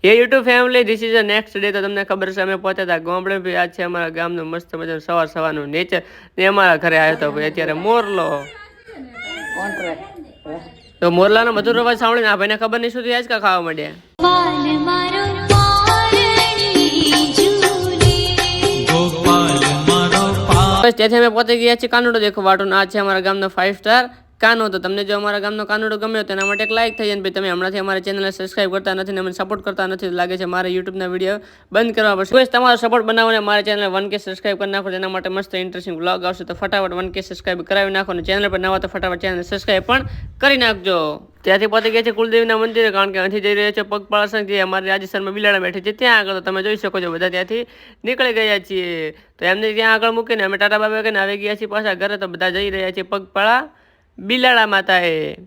A YouTube family, this is a next day. તો તમને ખબર છે અમે પહોંચ્યા હતા ગામડે. ભાઈ આજ છે અમારા ગામનું મસ્ત મજાનું સવારનું નેચર. ને અમારા ઘરે આવ્યો હતો ભાઈ અત્યારે મોરલો. તો મોરલાનો મધુર અવાજ સાંભળીને આ ભાઈને ખબર નહીં સુધી આજ કા ખાવા માંડ્યા. તેથી અમે પહોંચી ગયા છીએ કાનુડો દેખો વાટો. આ છે અમારા ગામનો 5 સ્ટાર કાનો. તો તમને જો અમારા ગામનો કાનુડો ગમ્યો તો એના માટે એક લાઈક થઈ જાય. ભાઈ તમે હમણાંથી અમારી ચેનલને સબસ્ક્રાઇબ કરતા નથી ને અમને સપોર્ટ કરતા નથી, લાગે છે મારે યુટ્યુબના વિડીયો બંધ કરવા પડશે. બસ તમારો સપોર્ટ બનાવોને મારી ચેનલ 1K સબસ્ક્રાઇબ કરી નાખો. એના માટે મસ્ત ઇન્ટરેસ્ટિંગ વ્લોગ આવશે. તો ફટાફટ 1K સબસ્ક્રાઇબ કરાવી નાખો. અને ચેનલ પર નવા તો ફટાફટ ચેનલ સબસ્ક્રાઇબ પણ કરી નાખજો. ત્યાંથી પહોંચી ગયા છે કુલદેવીના મંદિરે, કારણ કે અહીંથી જઈ રહ્યા છે પગપાળા સંઘ, જે અમારી રાજસ્થાનમાં બિલાડા બેઠી છે ત્યાં આગળ. તો તમે જોઈ શકો છો બધા ત્યાંથી નીકળી ગયા છીએ. તો એમને ત્યાં આગળ મૂકીને અમે ટાટા બાબા કહીને આવી ગયા છીએ પાછા ઘરે. તો બધા જઈ રહ્યા છીએ પગપાળા બિલાડા માતાએ.